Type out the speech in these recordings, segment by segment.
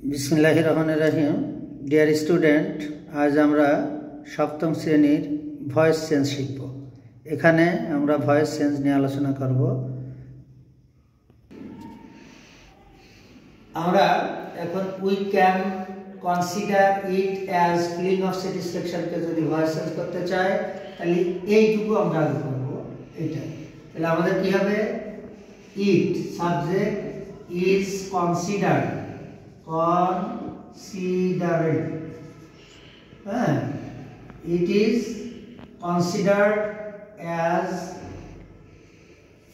बिस्मिल्लाहिर रहमानिर रहीम। Dear student, आज আমরা সপ্তম শ্রেণীর ভয়েস চেঞ্জ শিখব। এখানে আমরা ভয়েস চেঞ্জ নিয়ে আলোচনা করব। আমরা এখন we can consider it as feeling of satisfaction কে যদি ভয়েস চেঞ্জ করতে চাই তাহলে এইটুকু আমরা আগে করব। এটা তাহলে আমাদের কি হবে? It subject is considered, considered, it is considered as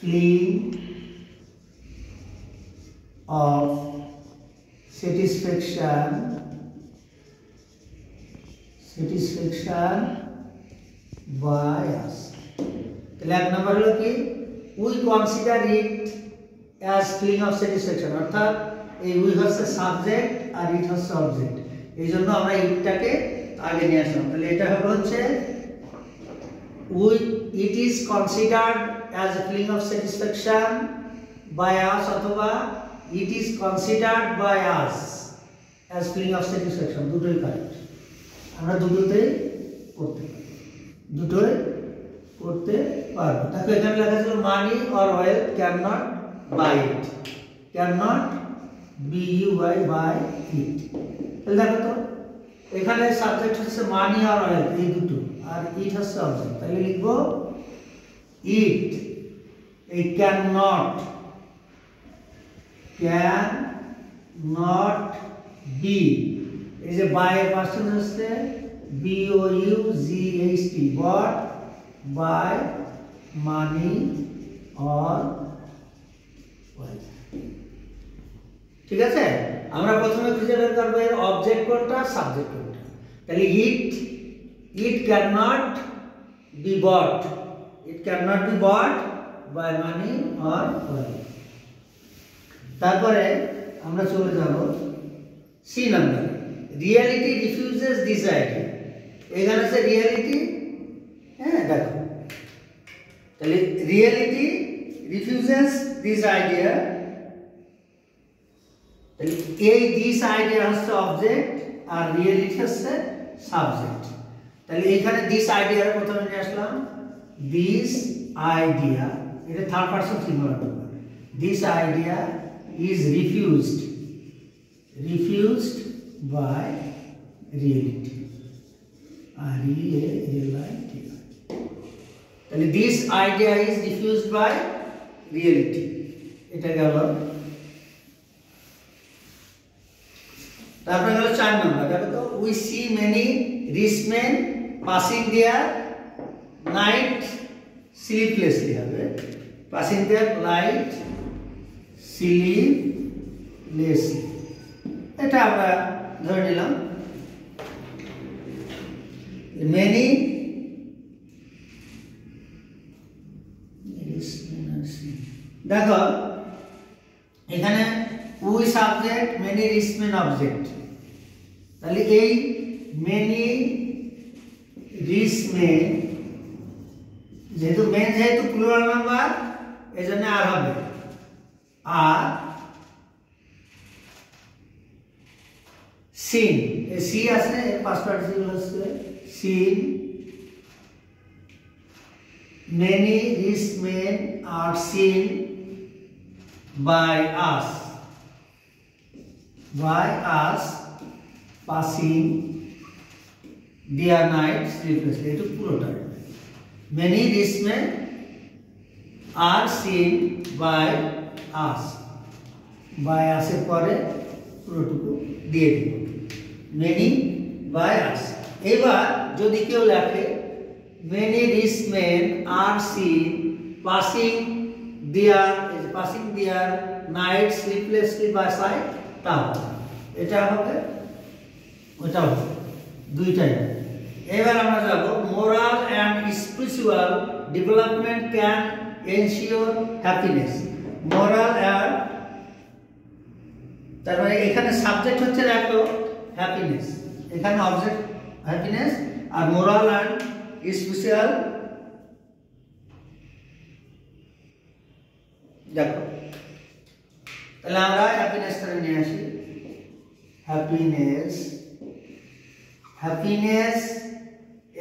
feeling of satisfaction by us. তাহলে এক নম্বর হলো কি we consider it as feeling of satisfaction, অর্থাৎ এই উই হচ্ছে সাবজেক্ট আর ইট হচ্ছে অবজেক্ট। এই জন্য আমরা ইটটাকে আগে নিয়ে আসলাম। তাহলে এটা হবে হচ্ছে we it is considered as a feeling of satisfaction by us, অথবা it is considered by us as feeling of satisfaction. দুটোই কারেক্ট, আমরা দুটোতেই করতে পারবো। তাকে এখানে লেখা ছিল money or wealth can not buy it, can not BUY by it। তাহলে দেখো তো এখানে সাবজেক্ট হচ্ছে মানি আর ওয়েলথ, এই দুটো, আর ইট হচ্ছে অবজেক্ট। তাহলে লিখবো ইট, এই ক্যান নট বি, এই যে বাই এর পাশে হচ্ছে BOUGHT, bought by money or wealth. ঠিক আছে, আমরা প্রথমে খুঁজে বের করব এর অবজেক্ট কোনটা, সাবজেক্ট কোনটা। তাহলে it can not be bought, by money or wealth. তারপরে আমরা চলে যাব C number, reality refuses this idea. এখানে আছে রিয়ালিটি, দেখো তাহলে রিয়ালিটি রিফিউজেস দিস আইডিয়া, এই দিস আইডিয়া হচ্ছে অবজেক্ট আর রিয়েলিটি হচ্ছে সাবজেক্ট। তাহলে এখানে দিস আইডিয়ার প্রথমে নিয়ে আসলাম, দিস আইডিয়া, এটা third person singular number. This idea is refused by reality, REALITY। তাহলে this idea is refused by reality, এটা গেল। তারপরে হলো 4 নম্বর, দেখো তো we see many rich men passing their night sleeplessly, হবে পাসিং দেয়ার নাইট স্লিপলেসলি, এটা আমরা ধরে নিলাম। মেনি দেখো এখানে we subject, many rich men object. তাহলে এই মেনি রিচ মেন, যেহেতু প্লুরাল নাম্বার এজন্য আর হবে, আর সিন, এই সি আছে এর পাস্ট পার্টিসিপল হচ্ছে সিন। মেনি রিচ মেন আর seen by us passing their night sleeplessly, এটা পুরোটা। many rich men are seen by us এর পরে পুরোটুকু দিয়ে দিব, many by us। এবার যদি কেউ লেখে many rich men are seen passing their night sleeplessly by side, এটা হবে ওটা হবে, দুইটাই। এবার আমরা যাব moral and spiritual development can ensure happiness. Moral and, তার মানে এখানে সাবজেক্ট হচ্ছে দেখো হ্যাপিনেস, এখানে অবজেক্ট হ্যাপিনেস, আর মোরাল এন্ড স্পিরিচুয়াল দেখো তাহলে আমরা হ্যাপিনেস ধরে নিয়ে আসি। হ্যাপিনেস, হ্যাপিনেস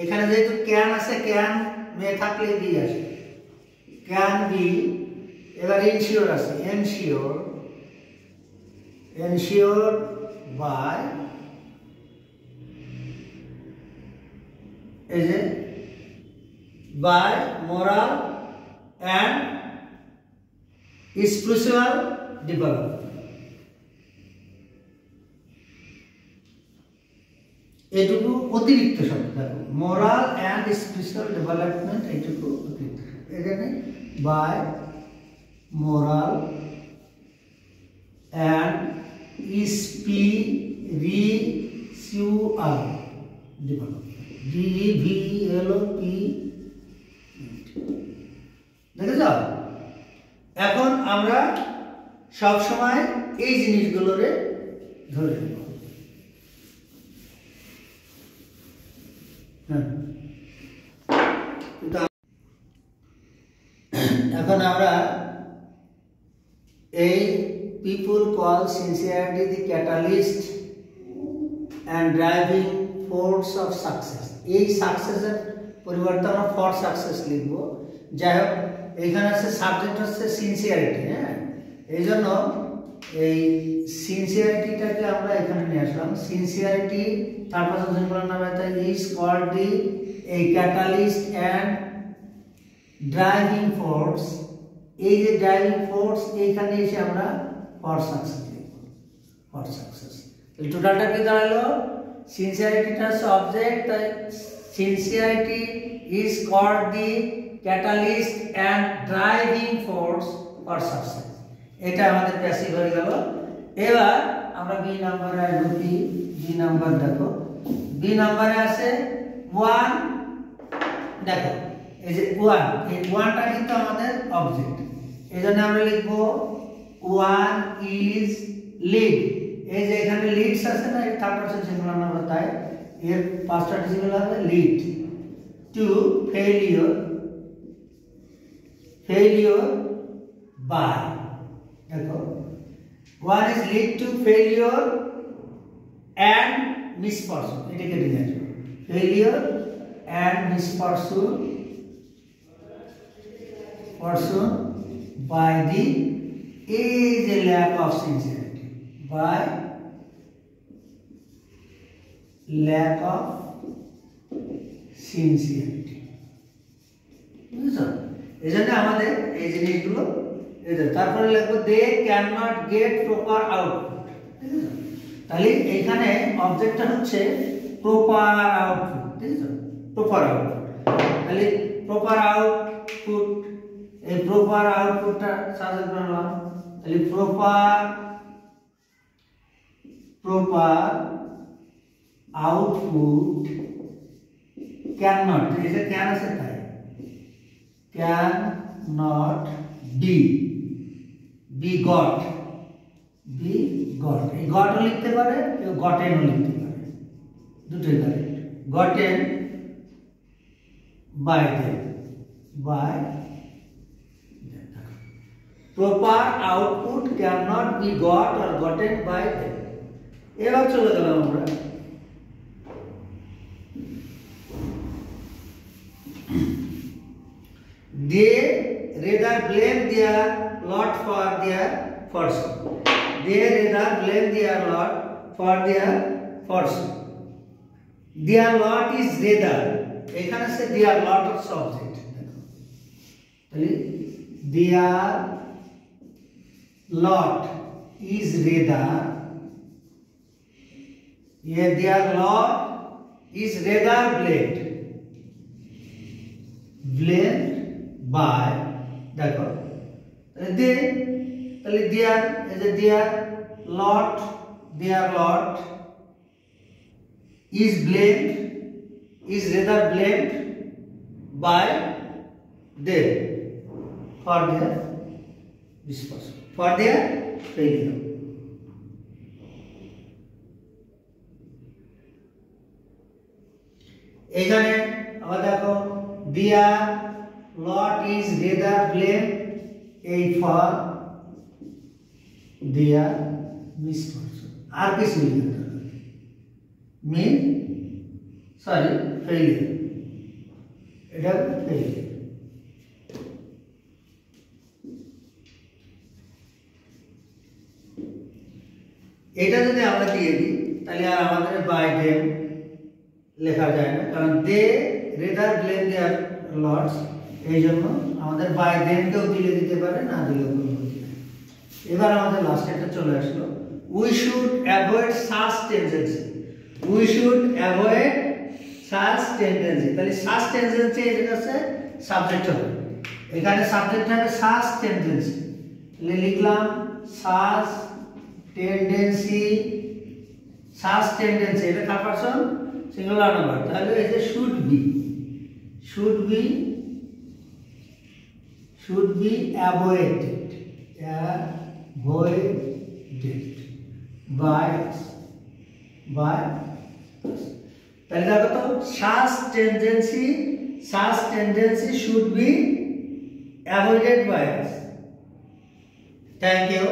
এখানে যেহেতু ক্যান আছে, ক্যান মে থাকলে বি আসে, ক্যান বি। এবার ইনশিওর আছে, এনশিওর, এনশিওর বাই এই যে by moral and spiritual development. এটুকু অতিরিক্ত শব্দ, দেখো মোরাল অ্যান্ড স্পিরিচুয়াল ডেভেলপমেন্ট, এইটুকু অতিরিক্ত শব্দ। এখানে by moral and spiritual development, DEVELOP, দেখেছ? এখন আমরা সব সময় এই জিনিসগুলোরে ধরে নেব। এখন আমরা এই people call sincerity the catalyst and driving force of success. এই সাকসেসের পরিবর্তে আমরা ফর সাকসেস লিখব। যাই হোক, এইখানে আছে সাবজেক্ট হচ্ছে সিনসিয়ারিটি। হ্যাঁ, এই জন্য এই সিনসিয়ারিটিটাকে আমরা এখানে নিয়ে আসলাম। সিনসিয়ারিটি তার পাশে সিঙ্গুলার নামে তাই ইজ কল্ড দি এই ক্যাটালিস্ট অ্যান্ড ড্রাইভিং ফোর্স। এই যে ড্রাইভিং ফোর্স, এইখানে এসে আমরা ফর সাকসেস লিখব, ফর সাকসেস। এই টোটালটা কি দাঁড়ালো? সিনসিয়ারিটিটা হচ্ছে অবজেক্ট, তাই sincerity is called the catalyst and driving force for success. এটা আমাদের প্যাসিভ হয়ে গেল। এবার আমরা বি নাম্বারে আসবো। বি নাম্বার দেখো, বি নাম্বারে আছে 1। দেখো এই যে 1, এই 1টা কিন্তু আমাদের অবজেক্ট, এই জন্য আমরা লিখবো 1 ইজ লিড। এই যে এখানে লিডস আছে না, এই থার্ড পারসন সিঙ্গুলার নাম্বার, তাই এর পাঁচটা সিঙ্গুলার হবে লিড। 2 failure, failure by. দেখো 1 is lead to failure and misfortune, এটাকে লিখে আসবে failure and misfortune by the is a lack of sincerity, by lack of sincerity। বুঝছো? এই জন্য আমাদের এই জিনিসগুলো তারপরে লিখবো they can not get proper output. ঠিক আছে, তাহলে এখানে অবজেক্টটা হচ্ছে প্রপার আউটপুট। ঠিক আছে, প্রপার আউটপুট। তাহলে প্রপার আউটপুট, এই প্রপার আউটপুটটা সাবজেক্ট বানালাম। তাহলে প্রপার আউটপুট ক্যান নট, এই যে ক্যান আছে তাই ক্যান নট বি গট, এই গটও লিখতে পারে, কেউ গটেনও লিখতে পারে, দুটোই কারেক্ট। Gotten by them, by proper output can not be got আর গটেন বাই দেম। এবার চলে গেলাম আমরা they rather blame their lot for their fortune. They rather blame their lot for their fortune. Their lot is rather, এখানে সে their lot of subject। তাহলে their lot is rather, their lot is rather blamed by, দেখো দে, তাহলে দেয়ার, এই যে দেয়ার লট is blamed, is rather blamed by them for their misfortune, for their failure। এখানে আবার দেখো their lot is rather blamed for their misfortune। আর কিছু mean sorry failure, এটা failure. এটা যদি আমরা দিয়ে দিই তাহলে আর আমাদের বাই দেম লেখা যায় না, কারণ দে রেদার ব্লেম দেয়ার লর্ডস, এই জন্য আমাদের বাই দেমকেও দিলে দিতে পারে, না দিলেও কোনো ক্ষতি নেই। এবার আমাদের লাস্ট একটা চলে আসলো, we should avoid such tendency. We should avoid such tendency, তাহলে সাচ টেন্ডেন্সি এর কাছে সাবজেক্ট হবে, এখানে সাবজেক্ট হবে সাচ টেন্ডেন্সি, তাহলে লিখলাম সাচ টেন্ডেন্সি। সাচ টেন্ডেন্সি এটা কার পারসন, সিঙ্গুলার নাম্বার, তাহলে এই যে should be, should be, should be avoided, avoided by by. তাহলে দেখো তো such tendency, such tendency should be avoided by us. Thank you.